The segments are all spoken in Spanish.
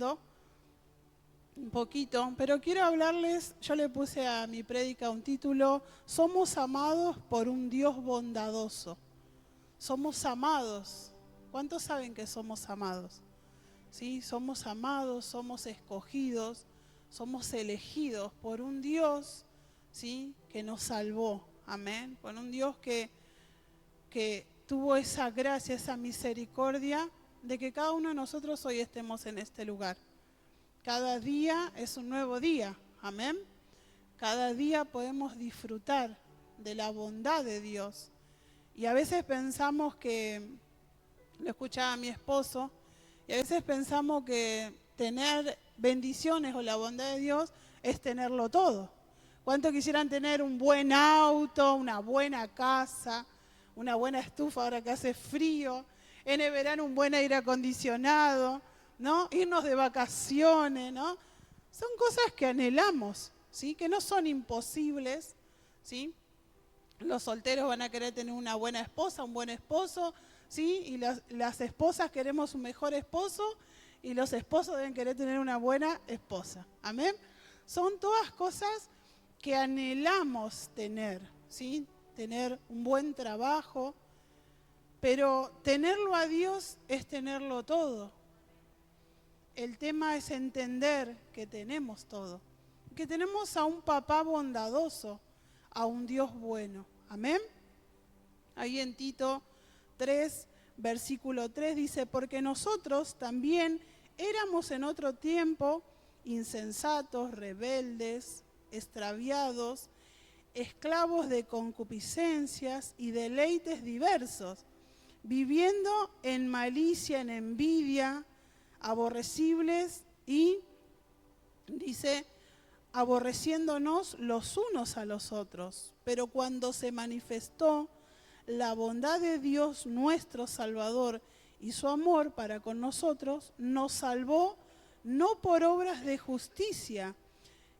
hablando un poquito, pero quiero hablarles, yo le puse a mi prédica un título, somos amados por un Dios bondadoso. Somos amados. ¿Cuántos saben que somos amados? ¿Sí? Somos amados, somos escogidos, somos elegidos por un Dios, ¿sí?, que nos salvó. Amén. Por un Dios que tuvo esa gracia, esa misericordia de que cada uno de nosotros hoy estemos en este lugar. Cada día es un nuevo día. Amén. Cada día podemos disfrutar de la bondad de Dios. Y a veces pensamos que, lo escuchaba a mi esposo, y a veces pensamos que tener bendiciones o la bondad de Dios es tenerlo todo. ¿Cuántos quisieran tener un buen auto, una buena casa, una buena estufa ahora que hace frío, en el verano un buen aire acondicionado, ¿no? Irnos de vacaciones, ¿no? Son cosas que anhelamos, ¿sí? Que no son imposibles, ¿sí? Los solteros van a querer tener una buena esposa, un buen esposo, ¿sí? Y las esposas queremos un mejor esposo y los esposos deben querer tener una buena esposa. Amén. Son todas cosas que anhelamos tener, ¿sí? Tener un buen trabajo, pero tenerlo a Dios es tenerlo todo. El tema es entender que tenemos todo, que tenemos a un papá bondadoso, a un Dios bueno. Amén. Ahí en Tito 3, versículo 3 dice, porque nosotros también éramos en otro tiempo insensatos, rebeldes, extraviados, esclavos de concupiscencias y deleites diversos, viviendo en malicia, en envidia, aborrecibles y, dice, aborreciéndonos los unos a los otros. Pero cuando se manifestó la bondad de Dios nuestro Salvador y su amor para con nosotros, nos salvó no por obras de justicia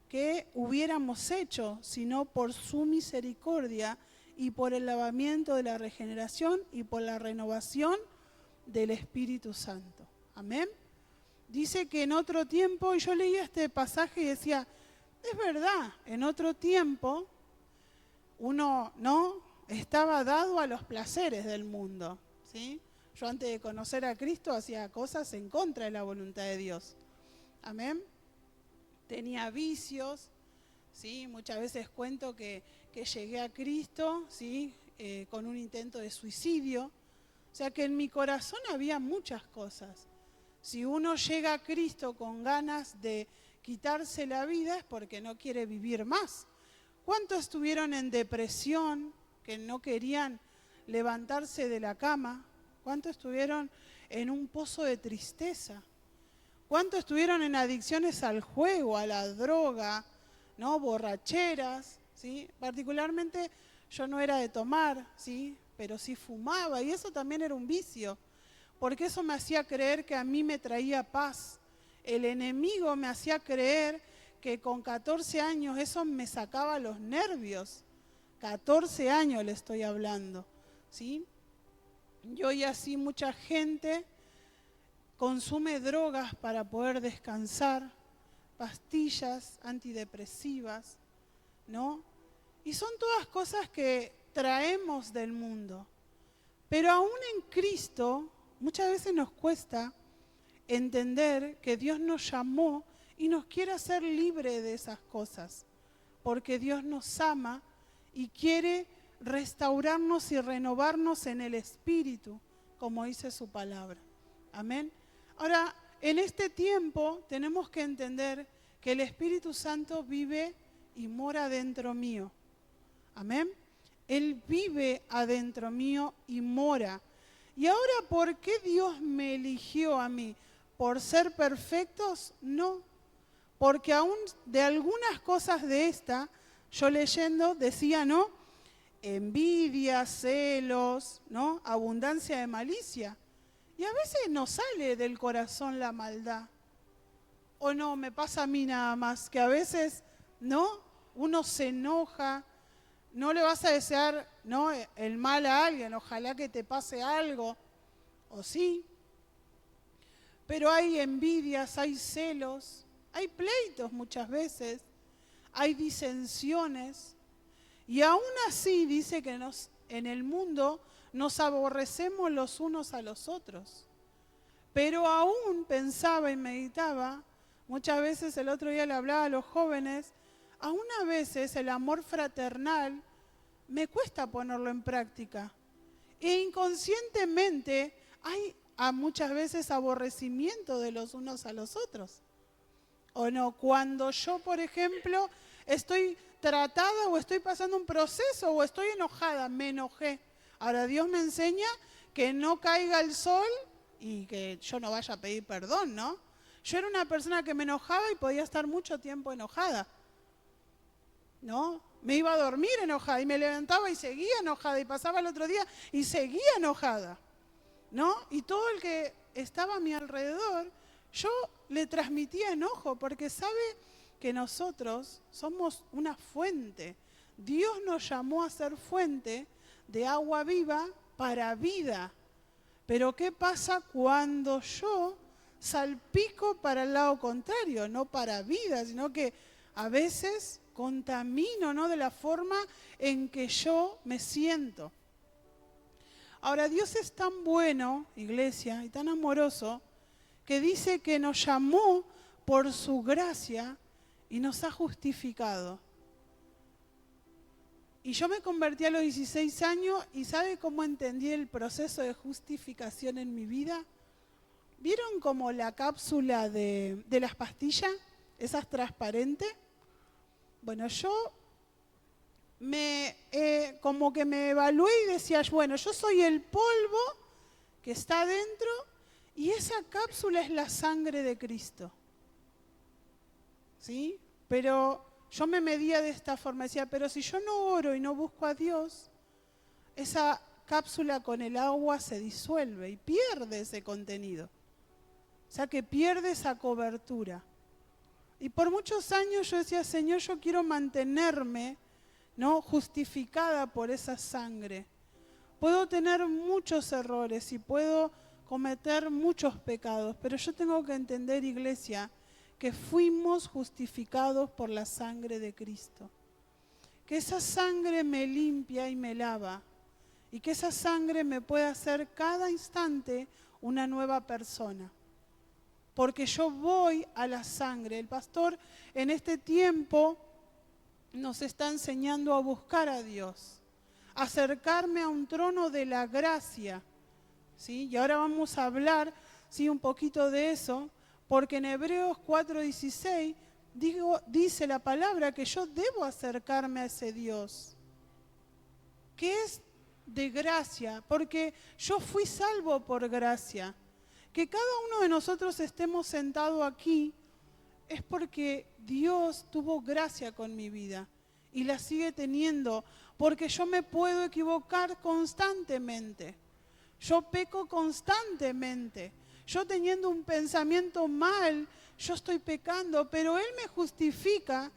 que hubiéramos hecho, sino por su misericordia y por el lavamiento de la regeneración y por la renovación del Espíritu Santo. Amén. Dice que en otro tiempo, y yo leía este pasaje y decía, es verdad, en otro tiempo uno no estaba dado a los placeres del mundo, ¿sí? Yo antes de conocer a Cristo hacía cosas en contra de la voluntad de Dios. Amén. Tenía vicios, ¿sí? Muchas veces cuento que llegué a Cristo, ¿sí? Con un intento de suicidio. O sea que en mi corazón había muchas cosas. Si uno llega a Cristo con ganas de quitarse la vida es porque no quiere vivir más. ¿Cuántos estuvieron en depresión, que no querían levantarse de la cama? ¿Cuántos estuvieron en un pozo de tristeza? ¿Cuántos estuvieron en adicciones al juego, a la droga, ¿no? Borracheras, ¿sí? Particularmente yo no era de tomar, ¿sí? Pero sí fumaba y eso también era un vicio, porque eso me hacía creer que a mí me traía paz. El enemigo me hacía creer que con 14 años eso me sacaba los nervios. 14 años le estoy hablando, ¿sí? Y hoy así mucha gente consume drogas para poder descansar, pastillas antidepresivas, ¿no? Y son todas cosas que traemos del mundo. Pero aún en Cristo muchas veces nos cuesta entender que Dios nos llamó y nos quiere hacer libre de esas cosas, porque Dios nos ama y quiere restaurarnos y renovarnos en el Espíritu, como dice su palabra. Amén. Ahora, en este tiempo tenemos que entender que el Espíritu Santo vive y mora dentro mío. Amén. Él vive adentro mío y mora. Y ahora, ¿por qué Dios me eligió a mí? ¿Por ser perfectos? No. Porque aún de algunas cosas de esta, yo leyendo decía, ¿no? Envidia, celos, ¿no? Abundancia de malicia. Y a veces nos sale del corazón la maldad. O no, me pasa a mí nada más, que a veces, ¿no? Uno se enoja, no le vas a desear, ¿no?, el mal a alguien, ojalá que te pase algo, o sí. pero hay envidias, hay celos, hay pleitos muchas veces, hay disensiones. Y aún así dice que en el mundo nos aborrecemos los unos a los otros. Pero aún pensaba y meditaba, muchas veces el otro día le hablaba a los jóvenes, aún a veces el amor fraternal me cuesta ponerlo en práctica. E inconscientemente hay muchas veces aborrecimiento de los unos a los otros. ¿O no? Cuando yo, por ejemplo, estoy tratada o estoy pasando un proceso o estoy enojada, me enojé. Ahora Dios me enseña que no caiga el sol y que yo no vaya a pedir perdón, ¿no? Yo era una persona que me enojaba y podía estar mucho tiempo enojada, ¿no? Me iba a dormir enojada y me levantaba y seguía enojada y pasaba el otro día y seguía enojada, ¿no? Y todo el que estaba a mi alrededor, yo le transmitía enojo porque sabe que nosotros somos una fuente. Dios nos llamó a ser fuente de agua viva para vida. Pero ¿qué pasa cuando yo salpico para el lado contrario? No para vida, sino que a veces contamino, ¿no?, de la forma en que yo me siento. Ahora, Dios es tan bueno, iglesia, y tan amoroso, que dice que nos llamó por su gracia y nos ha justificado. Y yo me convertí a los 16 años y ¿sabe cómo entendí el proceso de justificación en mi vida? ¿Vieron como la cápsula de las pastillas? Esas transparentes. Bueno, yo como que me evalué y decía, bueno, yo soy el polvo que está dentro y esa cápsula es la sangre de Cristo. ¿Sí? Pero yo me medía de esta forma, decía, pero si yo no oro y no busco a Dios, esa cápsula con el agua se disuelve y pierde ese contenido. O sea que pierde esa cobertura. Y por muchos años yo decía, Señor, yo quiero mantenerme, ¿no?, justificada por esa sangre. Puedo tener muchos errores y puedo cometer muchos pecados, pero yo tengo que entender, iglesia, que fuimos justificados por la sangre de Cristo. Que esa sangre me limpia y me lava. Y que esa sangre me puede hacer cada instante una nueva persona. Porque yo voy a la sangre. El pastor en este tiempo nos está enseñando a buscar a Dios. A acercarme a un trono de la gracia. ¿Sí? Y ahora vamos a hablar, ¿sí?, un poquito de eso. Porque en Hebreos 4:16 dice la palabra que yo debo acercarme a ese Dios, que es de gracia, porque yo fui salvo por gracia. Que cada uno de nosotros estemos sentados aquí es porque Dios tuvo gracia con mi vida y la sigue teniendo, porque yo me puedo equivocar constantemente, yo peco constantemente. Yo teniendo un pensamiento mal, yo estoy pecando, pero Él me justifica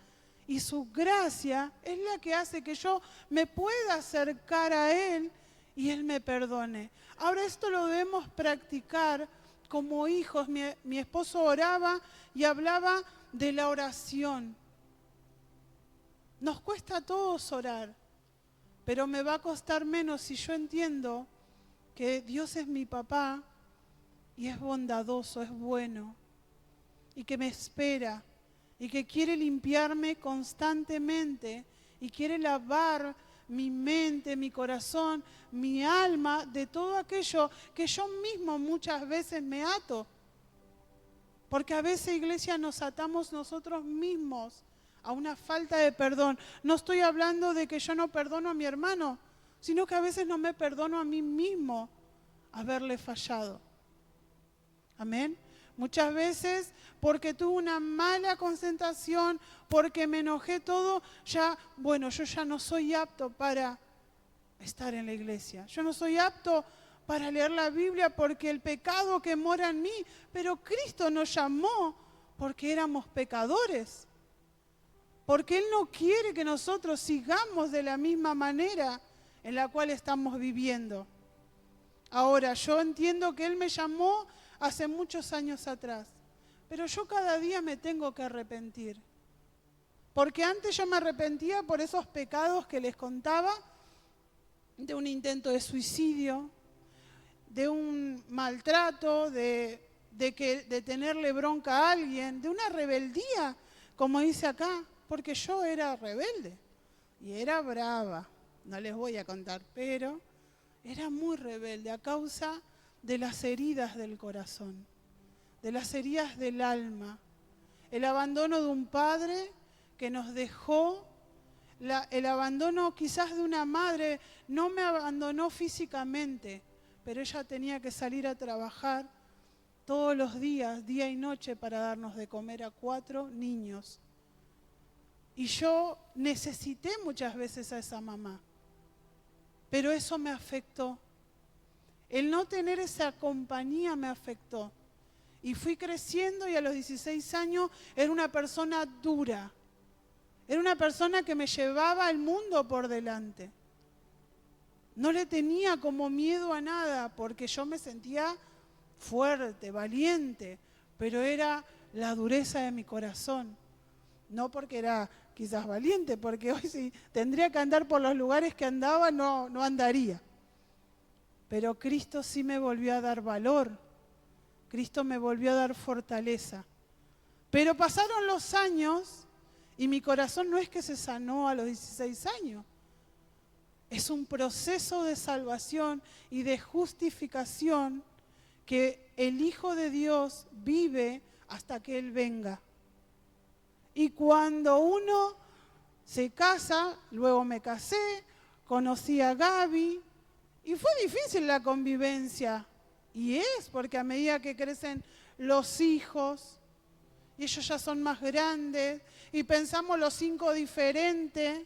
y su gracia es la que hace que yo me pueda acercar a Él y Él me perdone. Ahora esto lo debemos practicar como hijos. Mi esposo oraba y hablaba de la oración. Nos cuesta a todos orar, pero me va a costar menos si yo entiendo que Dios es mi papá, y es bondadoso, es bueno, y que me espera, y que quiere limpiarme constantemente, y quiere lavar mi mente, mi corazón, mi alma, de todo aquello que yo mismo muchas veces me ato. Porque a veces, iglesia, nos atamos nosotros mismos a una falta de perdón. No estoy hablando de que yo no perdono a mi hermano, sino que a veces no me perdono a mí mismo haberle fallado. Amén. Muchas veces porque tuve una mala concentración, porque me enojé todo, yo ya no soy apto para estar en la iglesia. Yo no soy apto para leer la Biblia porque el pecado que mora en mí, pero Cristo nos llamó porque éramos pecadores. Porque Él no quiere que nosotros sigamos de la misma manera en la cual estamos viviendo. Ahora, yo entiendo que Él me llamó hace muchos años atrás. Pero yo cada día me tengo que arrepentir. Porque antes yo me arrepentía por esos pecados que les contaba, de un intento de suicidio, de un maltrato, de tenerle bronca a alguien, de una rebeldía, como dice acá, porque yo era rebelde y era brava, no les voy a contar, pero era muy rebelde a causa de las heridas del corazón, de las heridas del alma, el abandono de un padre que nos dejó, el abandono quizás de una madre. No me abandonó físicamente, pero ella tenía que salir a trabajar todos los días, día y noche, para darnos de comer a 4 niños. Y yo necesité muchas veces a esa mamá, pero eso me afectó. El no tener esa compañía me afectó. Y fui creciendo y a los 16 años era una persona dura. Era una persona que me llevaba el mundo por delante. No le tenía como miedo a nada porque yo me sentía fuerte, valiente, pero era la dureza de mi corazón. No porque era quizás valiente, porque hoy si tendría que andar por los lugares que andaba, no andaría. Pero Cristo sí me volvió a dar valor. Cristo me volvió a dar fortaleza. Pero pasaron los años y mi corazón no es que se sanó a los 16 años. Es un proceso de salvación y de justificación que el Hijo de Dios vive hasta que Él venga. Y cuando uno se casa, luego me casé, conocí a Gaby, y fue difícil la convivencia. Y es porque a medida que crecen los hijos, y ellos ya son más grandes, y pensamos los 5 diferentes,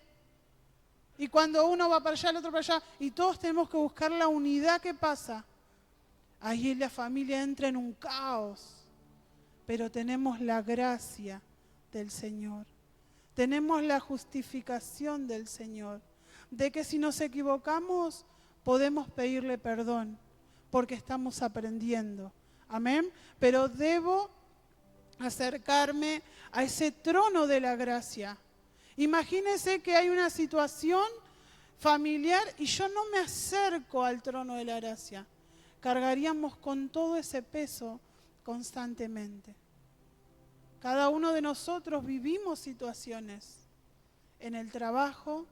y cuando uno va para allá, el otro para allá, y todos tenemos que buscar la unidad, ¿qué pasa? Ahí la familia entra en un caos, pero tenemos la gracia del Señor, tenemos la justificación del Señor, de que si nos equivocamos podemos pedirle perdón, porque estamos aprendiendo, amén, pero debo acercarme a ese trono de la gracia. Imagínense que hay una situación familiar y yo no me acerco al trono de la gracia. Cargaríamos con todo ese peso constantemente. Cada uno de nosotros vivimos situaciones en el trabajo,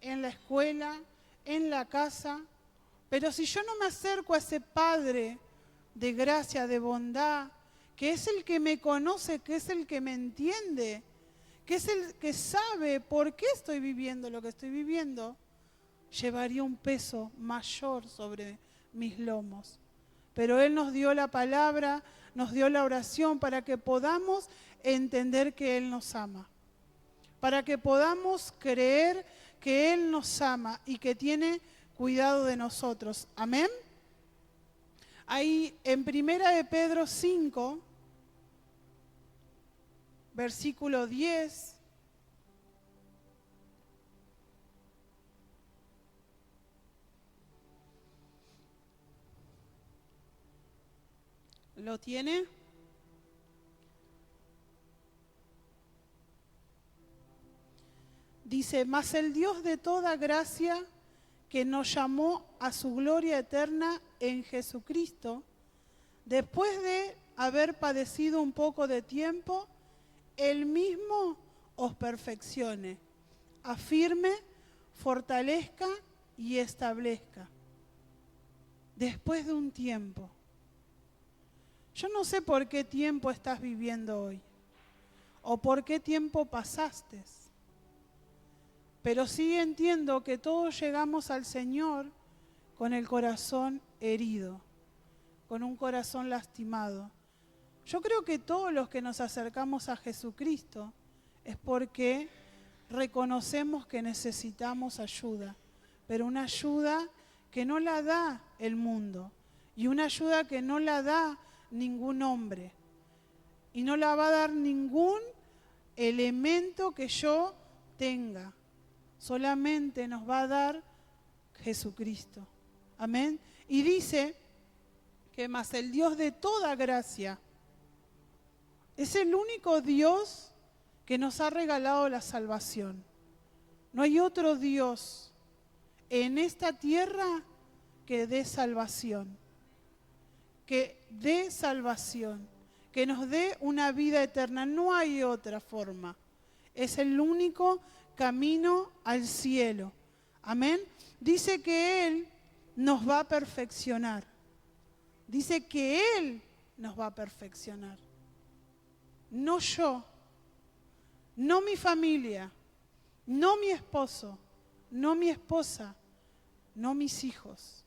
en la escuela, en la casa, pero si yo no me acerco a ese Padre de gracia, de bondad, que es el que me conoce, que es el que me entiende, que es el que sabe por qué estoy viviendo lo que estoy viviendo, llevaría un peso mayor sobre mis lomos. Pero Él nos dio la palabra, nos dio la oración para que podamos entender que Él nos ama, para que podamos creer que Él nos ama y que tiene cuidado de nosotros. Amén. Ahí en 1 de Pedro 5, versículo 10, ¿lo tiene? Dice, mas el Dios de toda gracia, que nos llamó a su gloria eterna en Jesucristo, después de haber padecido un poco de tiempo, Él mismo os perfeccione, afirme, fortalezca y establezca. Después de un tiempo. Yo no sé por qué tiempo estás viviendo hoy, o por qué tiempo pasaste, pero sí entiendo que todos llegamos al Señor con el corazón herido, con un corazón lastimado. Yo creo que todos los que nos acercamos a Jesucristo es porque reconocemos que necesitamos ayuda, pero una ayuda que no la da el mundo y una ayuda que no la da ningún hombre y no la va a dar ningún elemento que yo tenga. Solamente nos va a dar Jesucristo. Amén. Y dice ¿Qué más? El Dios de toda gracia. Es el único Dios que nos ha regalado la salvación. No hay otro Dios en esta tierra que dé salvación. Que dé salvación. Que nos dé una vida eterna. No hay otra forma. Es el único camino al cielo. Amén. Dice que Él nos va a perfeccionar. Dice que Él nos va a perfeccionar. No yo, no mi familia, no mi esposo, no mi esposa, no mis hijos.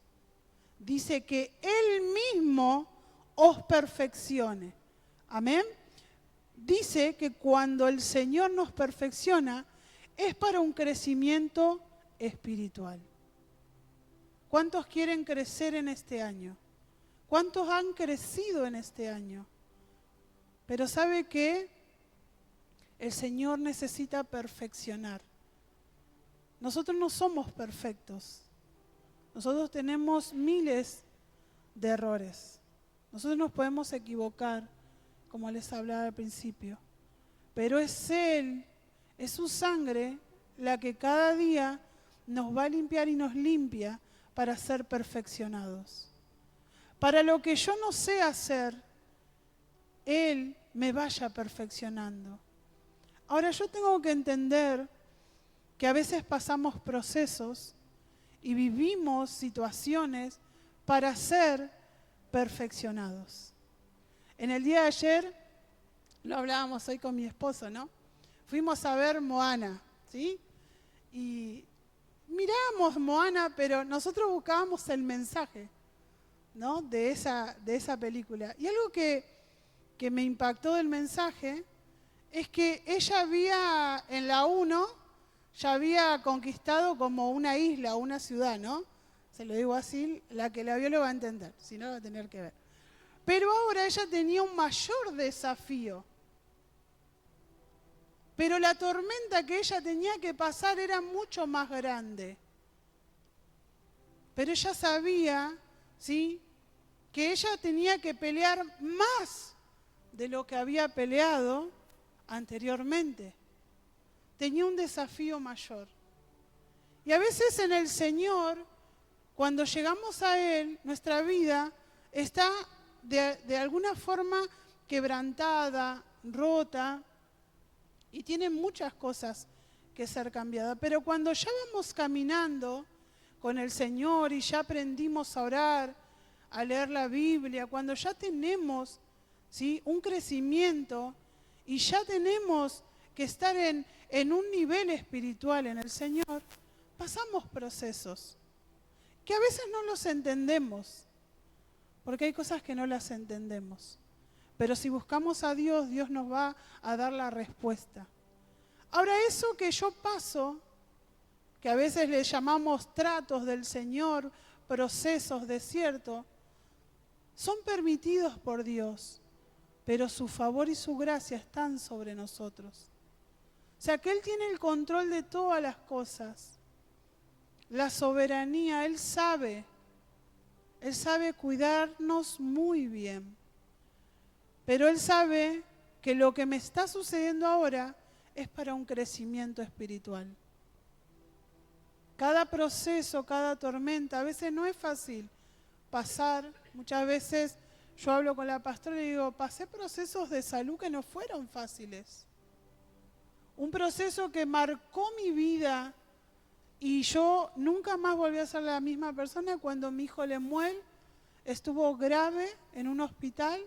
Dice que Él mismo os perfeccione. Amén. Dice que cuando el Señor nos perfecciona es para un crecimiento espiritual. ¿Cuántos quieren crecer en este año? ¿Cuántos han crecido en este año? Pero ¿sabe qué? El Señor necesita perfeccionar. Nosotros no somos perfectos. Nosotros tenemos miles de errores. Nosotros nos podemos equivocar, como les hablaba al principio. Pero es Él, es su sangre, la que cada día nos va a limpiar y nos limpia para ser perfeccionados. Para lo que yo no sé hacer, Él me vaya perfeccionando. Ahora yo tengo que entender que a veces pasamos procesos y vivimos situaciones para ser perfeccionados. En el día de ayer, lo hablábamos hoy con mi esposo, ¿no? Fuimos a ver Moana, ¿sí? Y mirábamos Moana, pero nosotros buscábamos el mensaje, ¿no? de esa película. Y algo que me impactó del mensaje es que ella había, en la 1, ya había conquistado como una isla, una ciudad, ¿no? Se lo digo así, la que la vio lo va a entender, si no va a tener que ver. Pero ahora ella tenía un mayor desafío. Pero la tormenta que ella tenía que pasar era mucho más grande. Pero ella sabía, ¿sí?, que ella tenía que pelear más de lo que había peleado anteriormente. Tenía un desafío mayor. Y a veces en el Señor, cuando llegamos a Él, nuestra vida está de alguna forma quebrantada, rota, y tiene muchas cosas que ser cambiadas. Pero cuando ya vamos caminando con el Señor y ya aprendimos a orar, a leer la Biblia, cuando ya tenemos, ¿sí?, un crecimiento y ya tenemos que estar en un nivel espiritual en el Señor, pasamos procesos que a veces no los entendemos, porque hay cosas que no las entendemos. Pero si buscamos a Dios, Dios nos va a dar la respuesta. Ahora, eso que yo paso, que a veces le llamamos tratos del Señor, procesos, desiertos, son permitidos por Dios, pero su favor y su gracia están sobre nosotros. O sea, que Él tiene el control de todas las cosas. La soberanía, Él sabe cuidarnos muy bien. Pero Él sabe que lo que me está sucediendo ahora es para un crecimiento espiritual. Cada proceso, cada tormenta, a veces no es fácil pasar. Muchas veces yo hablo con la pastora y digo, pasé procesos de salud que no fueron fáciles. Un proceso que marcó mi vida y yo nunca más volví a ser la misma persona. Cuando mi hijo Lemuel estuvo grave en un hospital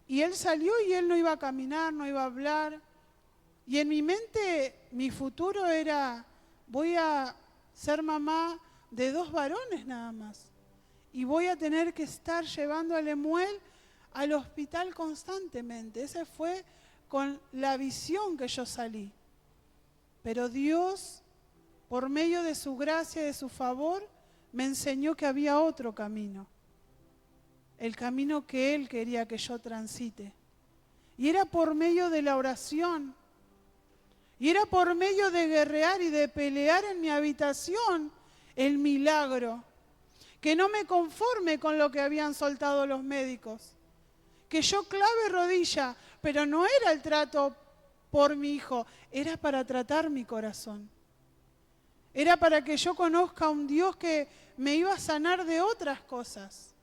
y él salió y él no iba a caminar, no iba a hablar. Y en mi mente mi futuro era, voy a ser mamá de 2 varones nada más. Y voy a tener que estar llevando a Lemuel al hospital constantemente. Ese fue con la visión que yo salí. Pero Dios, por medio de su gracia y de su favor, me enseñó que había otro camino. El camino que Él quería que yo transite. Y era por medio de la oración. Y era por medio de guerrear y de pelear en mi habitación el milagro. que no me conforme con lo que habían soltado los médicos, que yo clave rodilla, pero no era el trato por mi hijo, era para tratar mi corazón. Era para que yo conozca a un Dios que me iba a sanar de otras cosas.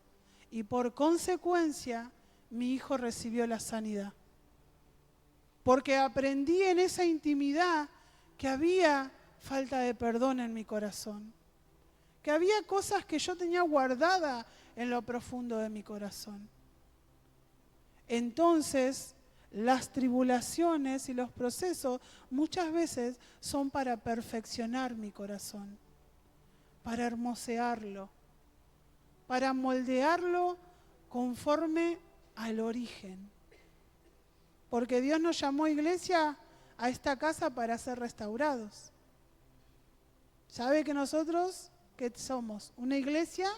Y por consecuencia, mi hijo recibió la sanidad. Porque aprendí en esa intimidad que había falta de perdón en mi corazón. Que había cosas que yo tenía guardadas en lo profundo de mi corazón. Entonces, las tribulaciones y los procesos muchas veces son para perfeccionar mi corazón, para hermosearlo, para moldearlo conforme al origen. Porque Dios nos llamó, iglesia, a esta casa para ser restaurados. ¿Sabe que nosotros qué somos? Una iglesia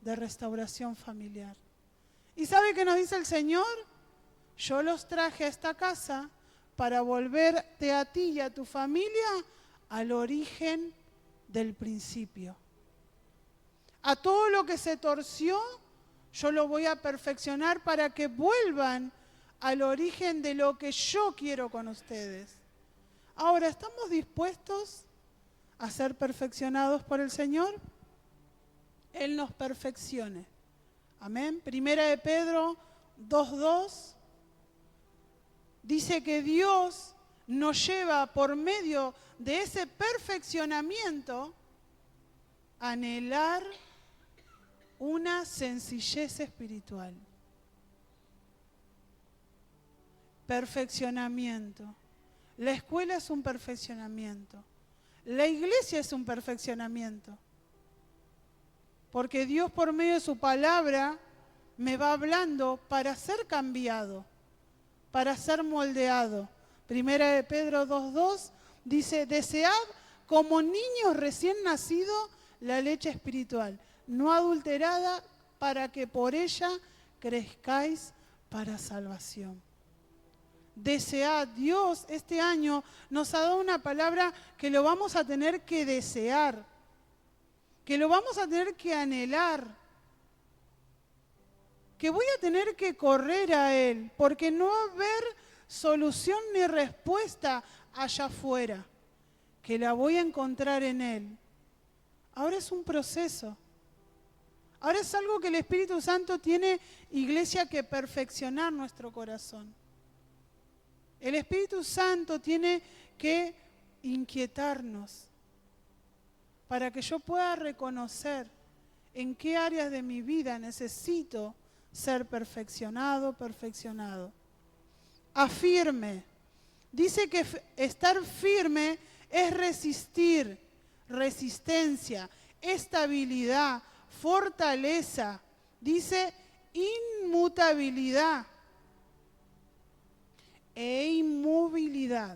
de restauración familiar. ¿Y sabe qué nos dice el Señor? Yo los traje a esta casa para volverte a ti y a tu familia al origen del principio. A todo lo que se torció, yo lo voy a perfeccionar para que vuelvan al origen de lo que yo quiero con ustedes. Ahora, ¿estamos dispuestos a ser perfeccionados por el Señor? Él nos perfeccione. Amén. Primera de Pedro 2:2 dice que Dios nos lleva por medio de ese perfeccionamiento a anhelar una sencillez espiritual. Perfeccionamiento. La escuela es un perfeccionamiento. La iglesia es un perfeccionamiento. Porque Dios por medio de su palabra me va hablando para ser cambiado, para ser moldeado. Primera de Pedro 2:2 dice, desead como niños recién nacidos la leche espiritual, no adulterada, para que por ella crezcáis para salvación. Desead. Dios este año nos ha dado una palabra que lo vamos a tener que desear, que lo vamos a tener que anhelar, que voy a tener que correr a Él, porque no va a haber solución ni respuesta allá afuera, que la voy a encontrar en Él. Ahora es un proceso. Ahora es algo que el Espíritu Santo tiene, iglesia, que perfeccionar nuestro corazón. El Espíritu Santo tiene que inquietarnos para que yo pueda reconocer en qué áreas de mi vida necesito ser perfeccionado. Afirme. Dice que estar firme es resistir, resistencia, estabilidad, fortaleza. Dice inmutabilidad e inmovilidad.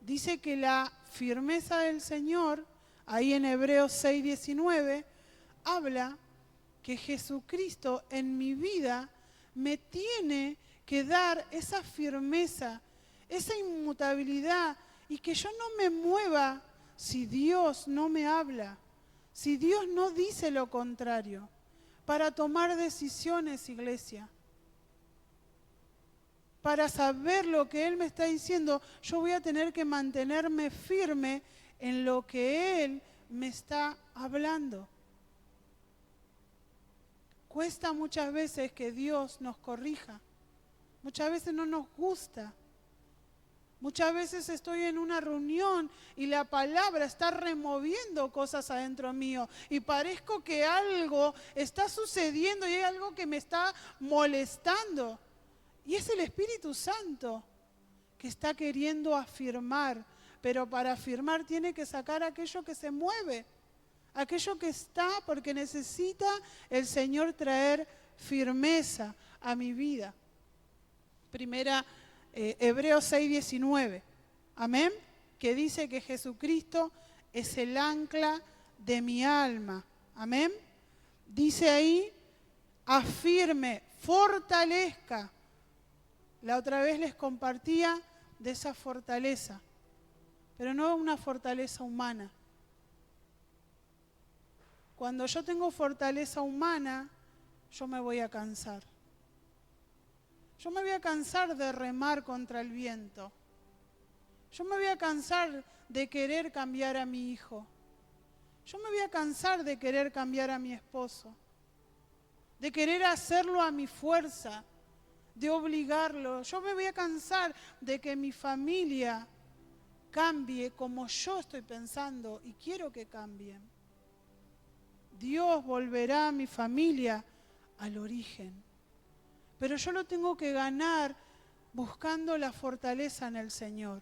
Dice que la firmeza del Señor, ahí en Hebreos 6:19, habla que Jesucristo en mi vida me tiene que dar esa firmeza, esa inmutabilidad, y que yo no me mueva si Dios no me habla, si Dios no dice lo contrario, para tomar decisiones, iglesia. Para saber lo que Él me está diciendo, yo voy a tener que mantenerme firme en lo que Él me está hablando. Cuesta muchas veces que Dios nos corrija. Muchas veces no nos gusta. Muchas veces estoy en una reunión y la palabra está removiendo cosas adentro mío y parezco que algo está sucediendo y hay algo que me está molestando. Y es el Espíritu Santo que está queriendo afirmar, pero para afirmar tiene que sacar aquello que se mueve, aquello que está, porque necesita el Señor traer firmeza a mi vida. Hebreos 6:19, amén, que dice que Jesucristo es el ancla de mi alma, amén. Dice ahí, afirme, fortalezca. La otra vez les compartía de esa fortaleza, pero no una fortaleza humana. cuando yo tengo fortaleza humana, yo me voy a cansar. Yo me voy a cansar de remar contra el viento. Yo me voy a cansar de querer cambiar a mi hijo. Yo me voy a cansar de querer cambiar a mi esposo. De querer hacerlo a mi fuerza. De obligarlo. Yo me voy a cansar de que mi familia cambie como yo estoy pensando y quiero que cambien. Dios volverá a mi familia al origen. Pero yo lo tengo que ganar buscando la fortaleza en el Señor.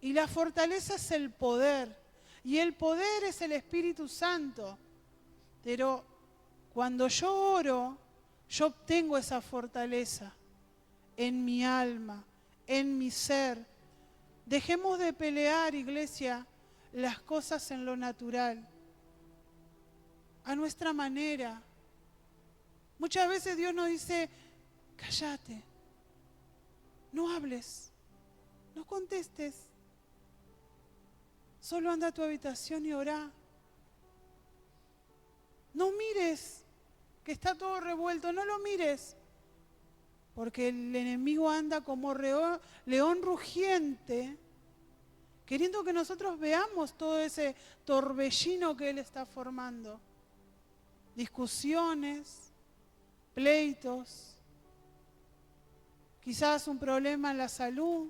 Y la fortaleza es el poder. Y el poder es el Espíritu Santo. Pero cuando yo oro, yo obtengo esa fortaleza en mi alma, en mi ser. Dejemos de pelear, iglesia, las cosas en lo natural, a nuestra manera. Muchas veces Dios nos dice, cállate, no hables, no contestes, solo anda a tu habitación y orá. No mires que está todo revuelto, no lo mires, porque el enemigo anda como león rugiente, queriendo que nosotros veamos todo ese torbellino que él está formando. Discusiones, pleitos, quizás un problema en la salud,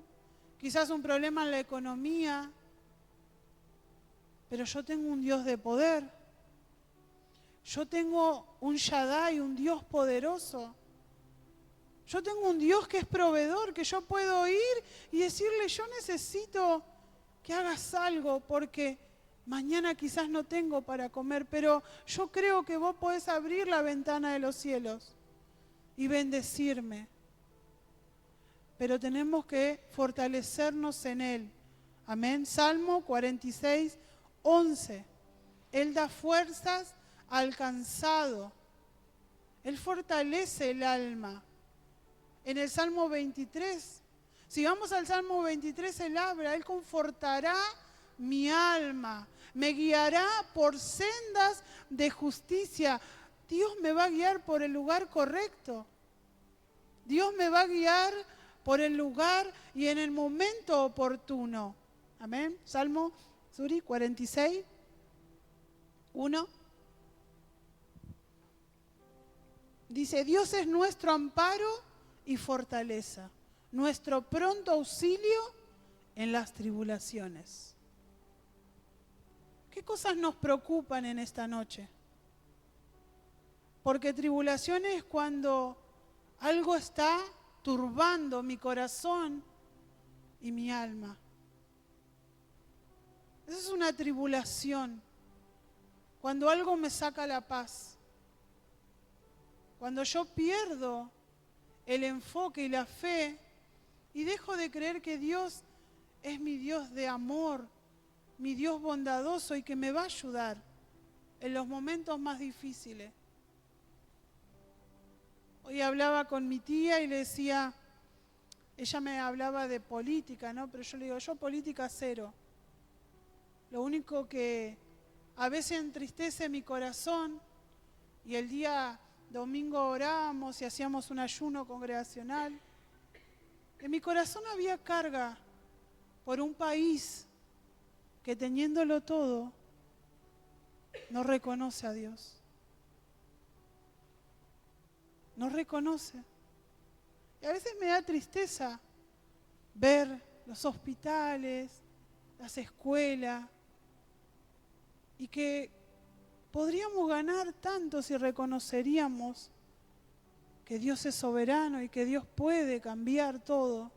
quizás un problema en la economía, pero yo tengo un Dios de poder. Yo tengo un Shaddai, un Dios poderoso. Yo tengo un Dios que es proveedor, que yo puedo ir y decirle, yo necesito que hagas algo porque mañana quizás no tengo para comer, pero yo creo que vos podés abrir la ventana de los cielos y bendecirme. Pero tenemos que fortalecernos en Él. Amén. Salmo 46, 11. Él da fuerzas al cansado. Él fortalece el alma. En el Salmo 23, si vamos al Salmo 23, Él habla, Él confortará mi alma, me guiará por sendas de justicia. Dios me va a guiar por el lugar correcto. Dios me va a guiar por el lugar y en el momento oportuno. Amén. Salmo 46, 1. Dice, Dios es nuestro amparo y fortaleza, nuestro pronto auxilio en las tribulaciones. ¿Qué cosas nos preocupan en esta noche? Porque tribulación es cuando algo está turbando mi corazón y mi alma. Esa es una tribulación. Cuando algo me saca la paz. Cuando yo pierdo el enfoque y la fe y dejo de creer que Dios es mi Dios de amor, mi Dios bondadoso y que me va a ayudar en los momentos más difíciles. Hoy hablaba con mi tía y le decía, ella me hablaba de política, ¿no? Pero yo le digo, yo política cero. Lo único que a veces entristece mi corazón y el día domingo orábamos y hacíamos un ayuno congregacional. En mi corazón había carga por un país que teniéndolo todo no reconoce a Dios. No reconoce. Y a veces me da tristeza ver los hospitales, las escuelas, y que podríamos ganar tanto si reconoceríamos que Dios es soberano y que Dios puede cambiar todo.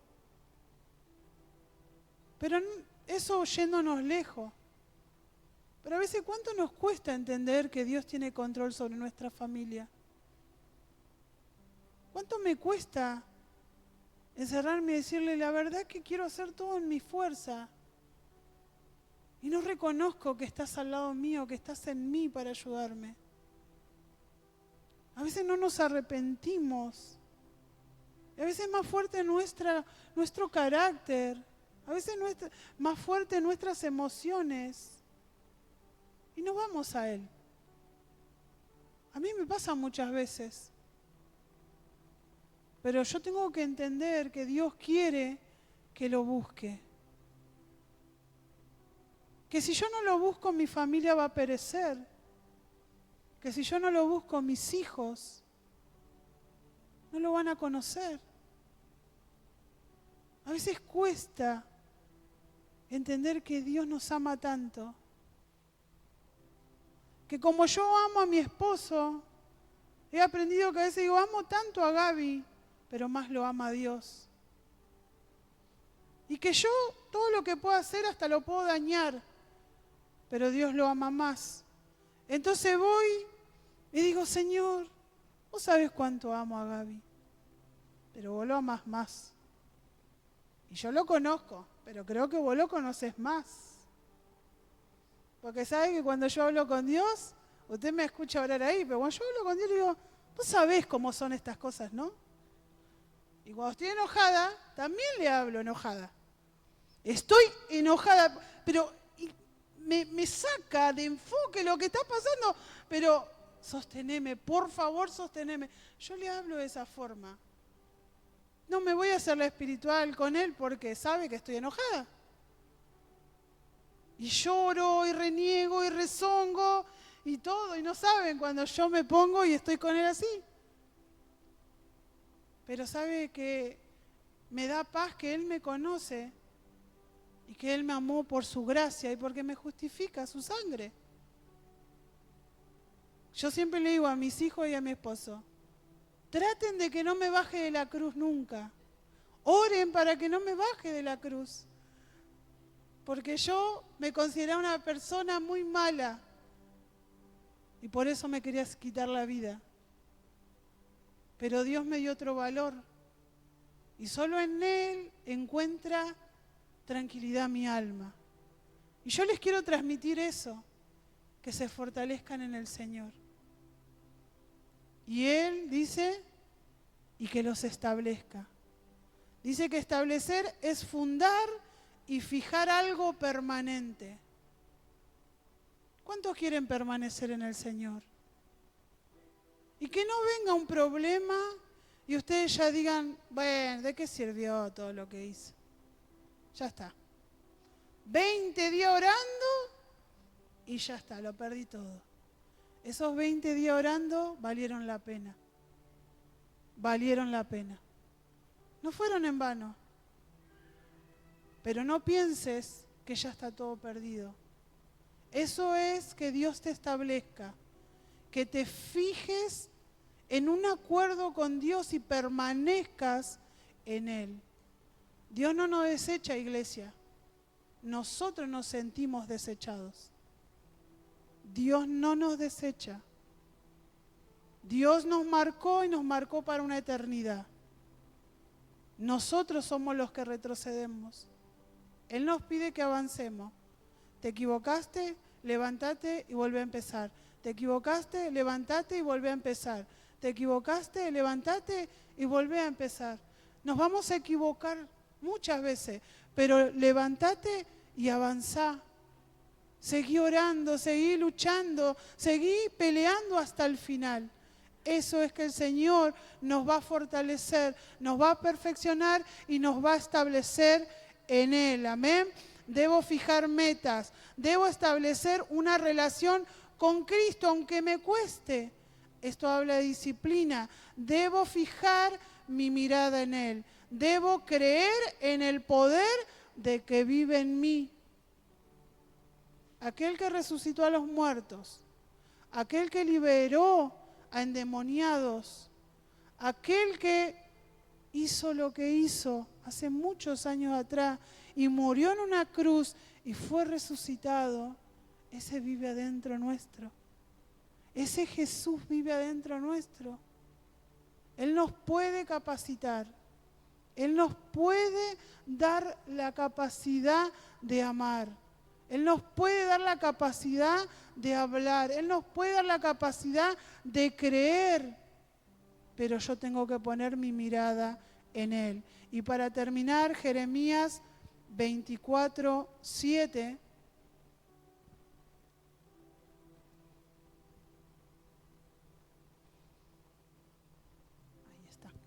Pero eso yéndonos lejos. Pero a veces, ¿cuánto nos cuesta entender que Dios tiene control sobre nuestra familia? ¿Cuánto me cuesta encerrarme y decirle la verdad que quiero hacer todo en mi fuerza? Y no reconozco que estás al lado mío, que estás en mí para ayudarme. A veces no nos arrepentimos. A veces es más fuerte nuestro carácter. A veces más fuerte nuestras emociones. y no vamos a Él. A mí me pasa muchas veces. Pero yo tengo que entender que Dios quiere que lo busque. Que si yo no lo busco, mi familia va a perecer. Que si yo no lo busco, mis hijos no lo van a conocer. A veces cuesta entender que Dios nos ama tanto. Que como yo amo a mi esposo, he aprendido que a veces digo, amo tanto a Gaby, pero más lo ama a Dios. Y que yo todo lo que puedo hacer hasta lo puedo dañar, pero Dios lo ama más. Entonces voy y digo, Señor, vos sabés cuánto amo a Gaby, pero vos lo amás más. Y yo lo conozco, pero creo que vos lo conoces más. Porque sabe que cuando yo hablo con Dios, usted me escucha orar ahí, pero cuando yo hablo con Dios le digo, vos sabés cómo son estas cosas, ¿no? Y cuando estoy enojada, también le hablo enojada. Estoy enojada, pero me saca de enfoque lo que está pasando, pero sosteneme, por favor, sosteneme. Yo le hablo de esa forma. No me voy a hacer la espiritual con él porque sabe que estoy enojada. Y lloro y reniego y rezongo y todo, y no saben cuando yo me pongo y estoy con él así. Pero sabe que me da paz que él me conoce y que él me amó por su gracia y porque me justifica su sangre. Yo siempre le digo a mis hijos y a mi esposo, traten de que no me baje de la cruz nunca. Oren para que no me baje de la cruz. Porque yo me consideraba una persona muy mala y por eso me quería quitar la vida. Pero Dios me dio otro valor y solo en Él encuentra tranquilidad mi alma. Y yo les quiero transmitir eso, que se fortalezcan en el Señor. Y Él dice, y que los establezca. Dice que establecer es fundar y fijar algo permanente. ¿Cuántos quieren permanecer en el Señor? Y que no venga un problema y ustedes ya digan, bueno, ¿de qué sirvió todo lo que hice? Ya está. 20 días orando y ya está, lo perdí todo. Esos 20 días orando valieron la pena. Valieron la pena. No fueron en vano. Pero no pienses que ya está todo perdido. Eso es que Dios te establezca, que te fijes en un acuerdo con Dios y permanezcas en Él. Dios no nos desecha, iglesia. Nosotros nos sentimos desechados. Dios no nos desecha. Dios nos marcó y nos marcó para una eternidad. Nosotros somos los que retrocedemos. Él nos pide que avancemos. Te equivocaste, levántate y vuelve a empezar. Te equivocaste, levántate y vuelve a empezar. Te equivocaste, levántate y vuelve a empezar. Nos vamos a equivocar muchas veces, pero levántate y avanzá. Seguí orando, seguí luchando, seguí peleando hasta el final. Eso es que el Señor nos va a fortalecer, nos va a perfeccionar y nos va a establecer en Él. Amén. Debo fijar metas, debo establecer una relación con Cristo, aunque me cueste. Esto habla de disciplina. Debo fijar mi mirada en Él. Debo creer en el poder de que vive en mí. Aquel que resucitó a los muertos, aquel que liberó a endemoniados, aquel que hizo lo que hizo hace muchos años atrás y murió en una cruz y fue resucitado, ese vive adentro nuestro. Ese Jesús vive adentro nuestro. Él nos puede capacitar. Él nos puede dar la capacidad de amar. Él nos puede dar la capacidad de hablar. Él nos puede dar la capacidad de creer. Pero yo tengo que poner mi mirada en Él. Y para terminar, Jeremías 24:7.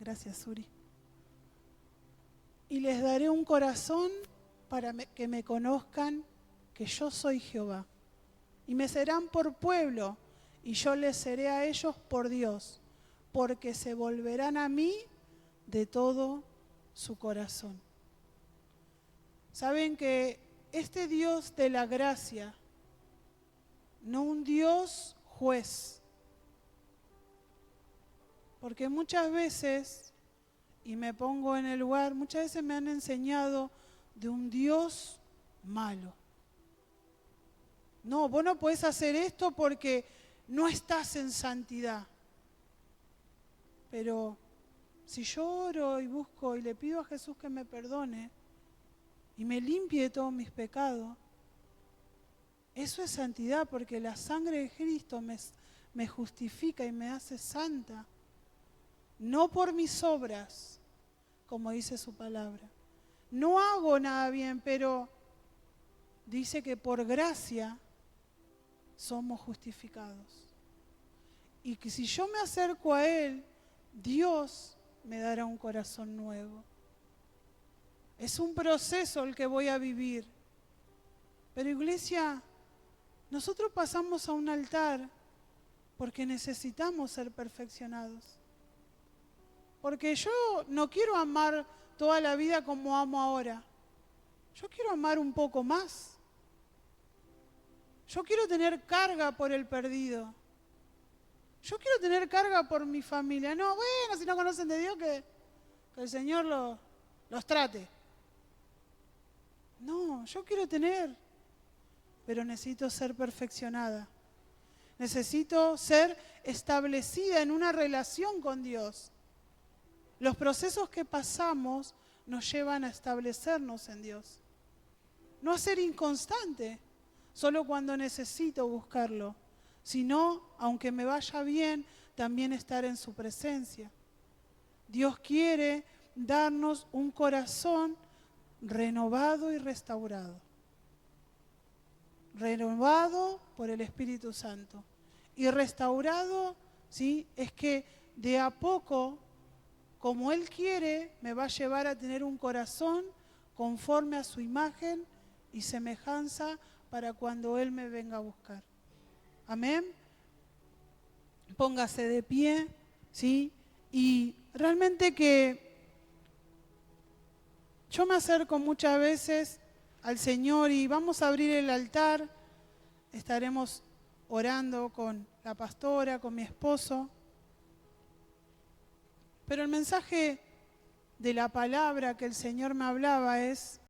Gracias, Suri. Y les daré un corazón para que me conozcan que yo soy Jehová. Y me serán por pueblo, y yo les seré a ellos por Dios, porque se volverán a mí de todo su corazón. Saben que este Dios de la gracia, no un Dios juez, porque muchas veces, y me pongo en el lugar, muchas veces me han enseñado de un Dios malo. No, vos no podés hacer esto porque no estás en santidad. Pero si yo oro y busco y le pido a Jesús que me perdone y me limpie de todos mis pecados, eso es santidad, porque la sangre de Cristo me justifica y me hace santa. No por mis obras, como dice su palabra. No hago nada bien, pero dice que por gracia somos justificados. Y que si yo me acerco a Él, Dios me dará un corazón nuevo. Es un proceso el que voy a vivir. Pero iglesia, nosotros pasamos a un altar porque necesitamos ser perfeccionados. Porque yo no quiero amar toda la vida como amo ahora. Yo quiero amar un poco más. Yo quiero tener carga por el perdido. Yo quiero tener carga por mi familia. No, bueno, si no conocen de Dios, que el Señor los trate. No, yo quiero tener, pero necesito ser perfeccionada. Necesito ser establecida en una relación con Dios. Los procesos que pasamos nos llevan a establecernos en Dios. No a ser inconstante, solo cuando necesito buscarlo, sino, aunque me vaya bien, también estar en su presencia. Dios quiere darnos un corazón renovado y restaurado. Renovado por el Espíritu Santo. Y restaurado, ¿sí? Es que de a poco, como Él quiere, me va a llevar a tener un corazón conforme a su imagen y semejanza para cuando Él me venga a buscar. Amén. Póngase de pie, ¿sí? Y realmente que yo me acerco muchas veces al Señor y vamos a abrir el altar. Estaremos orando con la pastora, con mi esposo. Pero el mensaje de la palabra que el Señor me hablaba es